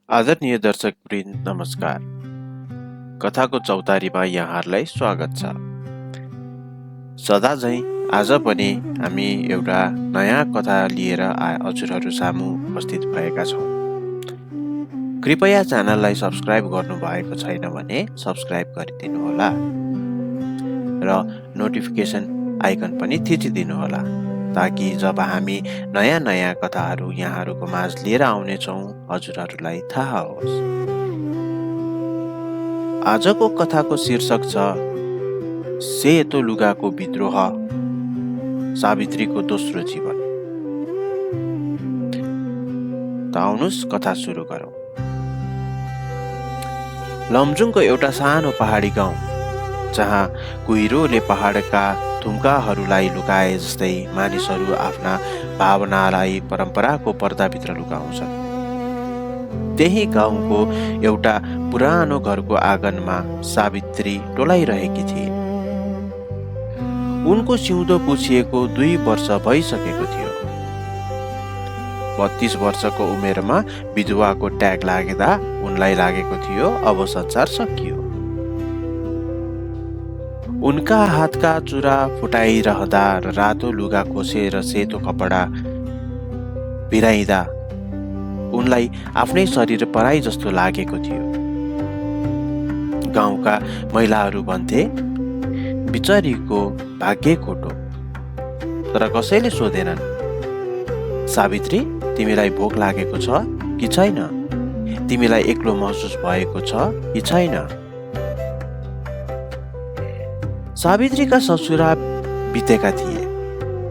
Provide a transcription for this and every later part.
आदरणीय दर्शकवृन्द नमस्कार। कथाको चौतारीमा यहाँहरूलाई स्वागत छ। सदाझैँ आज पनि हामी एउटा नयाँ कथा लिएर हजुरहरू सामु उपस्थित भएका छौँ। कृपया च्यानललाई सब्स्क्राइब गर्नुभएको छैन भने सब्स्क्राइब गरिदिनुहोला र नोटिफिकेसन आइकन पनि थिचिदिनुहोला, ताकि जब हामी नयाँ नयाँ कथाहरू यहाँहरूको माझ लिएर आउनेछौँ हजुरहरूलाई थाहा होस्। आजको कथाको शीर्षक छ सेतो लुगाको विद्रोह, सावित्रीको दोस्रो जीवन। त आउनुस् कथा सुरु गरौँ। लमजुङको एउटा सानो पहाडी गाउँ, जहाँ कुहिरोले पहाडका थुम्काहरूलाई लुकाए जस्तै मानिसहरू आफ्ना भावनालाई परम्पराको पर्दाभित्र लुकाउँछन्। त्यही गाउँको एउटा पुरानो घरको आँगनमा सावित्री टोलाइरहेकी थिए। उनको सिउँदो पुछिएको 2 वर्ष भइसकेको थियो। 32 वर्षको उमेरमा विधवाको ट्याग लाग्दा उनलाई लागेको थियो अब संसार सकियो। उनका हातका चुरा फुटाइरहँदा र रातो लुगा खोसेर सेतो कपडा भिराइँदा उनलाई आफ्नै शरीर पराई जस्तो लागेको थियो। गाउँका महिलाहरू भन्थे, बिचरीको भाग्य खोटो, तर कसैले सोधेनन्, सावित्री तिमीलाई भोक लागेको छ कि छैन? तिमीलाई एक्लो महसुस भएको छ कि छैन? सावित्रीका ससुरा बितेका थिए।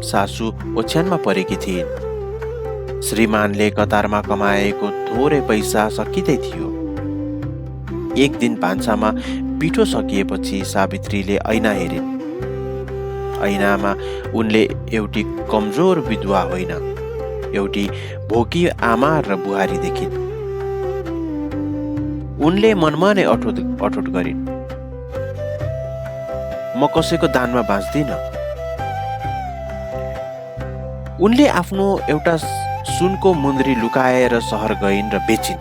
सासू ओछ्यानमा परेकी थिइन्। श्रीमानले कतारमा कमाएको थोरै पैसा सकिँदै थियो। एक दिन भान्सामा पिठो सकिएपछि सावित्रीले ऐना हेरिन्। ऐनामा उनले एउटी कमजोर विधवा होइन, एउटी भोकी आमा र बुहारी देखिन्। उनले मनमा नै अठोट गरिन्, म कसैको दानमा बाँच्दिन। उनले आफ्नो एउटा सुनको मुन्द्री लुकाएर सहर गइन् र बेचिन्।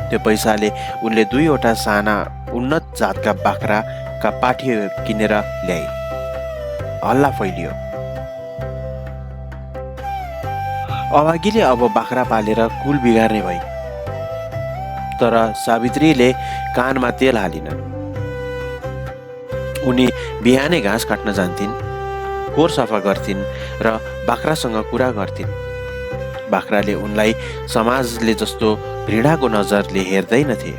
त्यो पैसाले उनले 2वटा साना उन्नत जातका बाख्राका पाठी किनेर ल्याए। हल्ला फैलियो। अभागीले अब बाख्रा पालेर कुल बिगार्ने भई। तर सावित्रीले कानमा तेल हालिनन्। उनी बिहानै घाँस काट्न जान्थिन्, खोर सफा गर्थिन् र बाख्रासँग कुरा गर्थिन्। बाख्राले उनलाई समाजले जस्तो घृणाको नजरले हेर्दैनथे।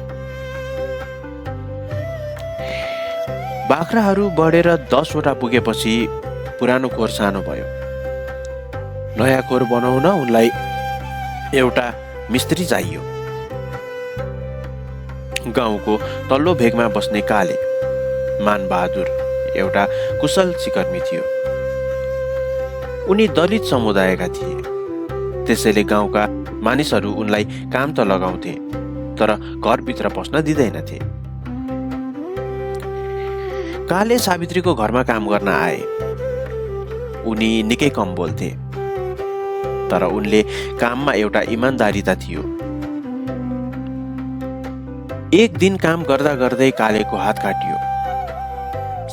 बाख्राहरू बढेर 10वटा पुगेपछि पुरानो खोर सानो भयो। नयाँ खोर बनाउन उनलाई एउटा मिस्त्री चाहियो। गाउँको तल्लो भेगमा बस्ने काले मानबहादुर एउटा कुशल सिकर्मी थियो। उनी दलित समुदायका थिए, त्यसैले गाउँका मानिसहरू उनलाई काम त लगाउँथे, तर घरभित्र पस्न दिँदैनथे। काले सावित्रीको घरमा काम गर्न आए। उनी निकै कम बोल्थे, तर उनले काममा एउटा इमान्दारिता थियो। एक दिन काम गर्दा गर्दै कालेको हात काटियो।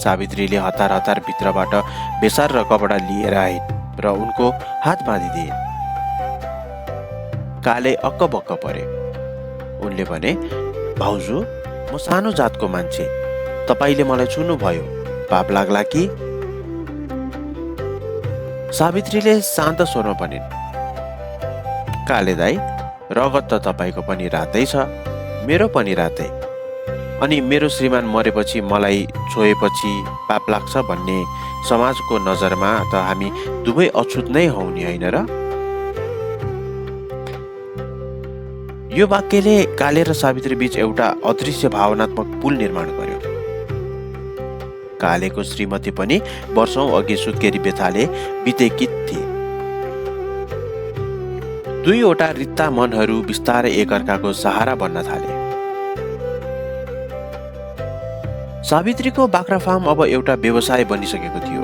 सावित्रीले हतार हतार भित्रबाट बेसार र कपडा लिएर आइन् र उनको हात बाँधिदिए। काले अक्क परे। उनले भने, भाउजू, म सानो जातको मान्छे, तपाईले मलाई छुनुभयो, पाप लाग्ला कि? सावित्रीले शान्त स्वरमा भनिन्, काले दाई, रगत त तपाईको पनि रातै छ, मेरो पनि रातै। अनि मेरो श्रीमान मरेपछि मलाई छोएपछि पाप लाग्छ भन्ने समाजको नजरमा त हामी दुवै अछुत नै हौ नि, होइन र? यो वाक्यले काले र सावित्री बीच एउटा अदृश्य भावनात्मक पुल निर्माण गर्यो। कालेको श्रीमती पनि वर्षौं अघि सुत्केरी व्यथाले बितेकी थिए। 2वटा रित्ता मनहरू बिस्तारै एकअर्काको सहारा बन्न थाले। सावित्रीको बाख्रा फार्म अब एउटा व्यवसाय बनिसकेको थियो।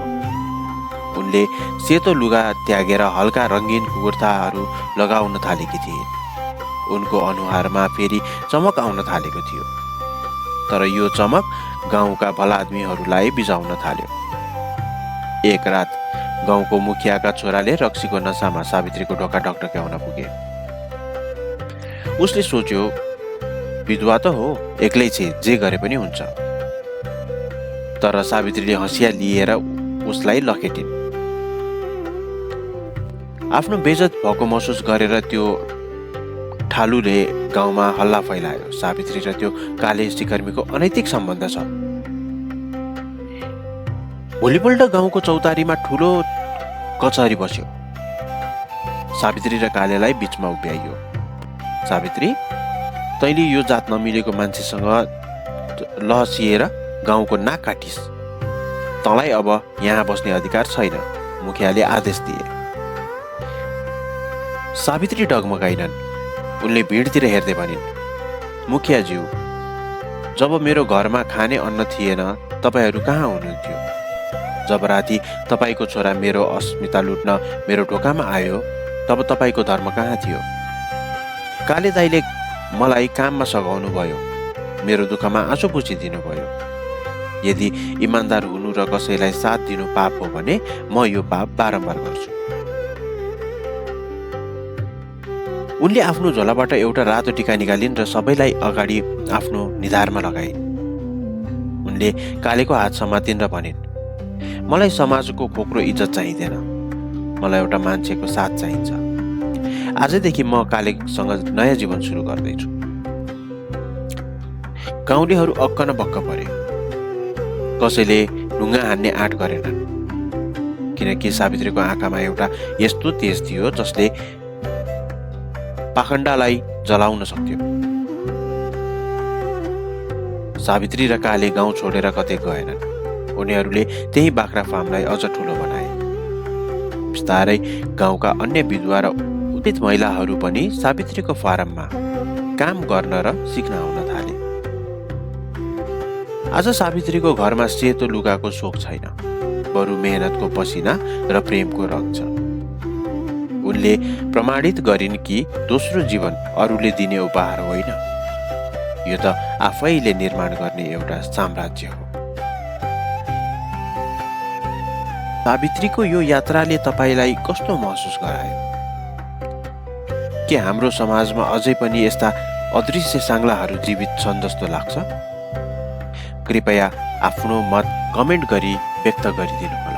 उनले सेतो लुगा त्यागेर हल्का रङ्गीन कुर्ताहरू लगाउन थालेकी थिए। उनको अनुहारमा फेरि चमक आउन थालेको थियो। तर यो चमक गाउँका भलाआदमीहरूलाई बिजाउन थाल्यो। एक रात गाउँको मुखियाका छोराले रक्सीको नसामा सावित्रीको ढोका ढकढक्याउन पुगे। उसले सोच्यो, विधवा त हो, एक्लै छे, जे गरे पनि हुन्छ। तर सावित्रीले हँसिया लिएर उसलाई लखेटिन्। आफ्नो बेइज्जत भएको महसुस गरेर त्यो ठालुले गाउँमा हल्ला फैलायो। सावित्री र त्यो काले सिकर्मीको अनैतिक सम्बन्ध छ। भोलिपल्ट गाउँको चौतारीमा ठुलो कचहरी बस्यो। सावित्री र कालेलाई बीचमा उभ्याइयो। सावित्री, तैँले यो जात नमिलेको मान्छेसँग लहसिएर गाउँको नाक काटिस्। तँलाई अब यहाँ बस्ने अधिकार छैन, मुखियाले आदेश दिए। सावित्री डगमगाइनन्। उनले भिडतिर हेर्दै भनिन्, मुखियाज्यू, जब मेरो घरमा खाने अन्न थिएन तपाईहरू कहाँ हुनुहुन्थ्यो? जब राति तपाईँको छोरा मेरो अस्मिता लुट्न मेरो ढोकामा आयो तब तपाईँको धर्म कहाँ थियो? काले दाइले मलाई काममा सघाउनु भयो, मेरो दुःखमा आँसु पुछिदिनु भयो। यदि इमान्दार हुनु र कसैलाई साथ दिनु पाप हो भने म यो पाप बारम्बार गर्छु। उनले आफ्नो झोलाबाट एउटा रातो टिका निकालिन् र सबैलाई अगाडि आफ्नो निधारमा लगाइन्। उनले कालेको हात समातिन् र भनिन्, मलाई समाजको खोक्रो इज्जत चाहिँदैन, मलाई एउटा मान्छेको साथ चाहिन्छ। आजदेखि म कालेसँग नयाँ जीवन सुरु गर्दैछु। गाउँलेहरू अक्क न बक्क परे। कसैले ढुङ्गा हान्ने आँट गरेनन्, किनकि सावित्रीको आँखामा एउटा यस्तो तेज थियो जसले पाखण्डालाई जलाउन सक्थ्यो। सावित्री र काले गाउँ छोडेर कतै गएनन्। उनीहरूले त्यही बाख्रा फार्मलाई अझ ठुलो बनाए। बिस्तारै गाउँका अन्य विधवा र उत्पित महिलाहरू पनि सावित्रीको फारममा काम गर्न र सिक्न आउन थाले। आज सावित्रीको घरमा सेतो लुगाको शोक छैन, बरु मेहनतको पसिना र प्रेमको रङ छ। उनले प्रमाणित गरिन् कि दोस्रो जीवन अरूले दिने उपहार होइन, यो त आफैले निर्माण गर्ने एउटा साम्राज्य हो। सावित्रीको यो यात्राले तपाईलाई कस्तो महसुस गरायो? के हाम्रो समाजमा अझै पनि यस्ता अदृश्य साङ्लाहरू जीवित छन् जस्तो लाग्छ? कृपया आफ्नो मत कमेन्ट गरी व्यक्त गरिदिनु होला।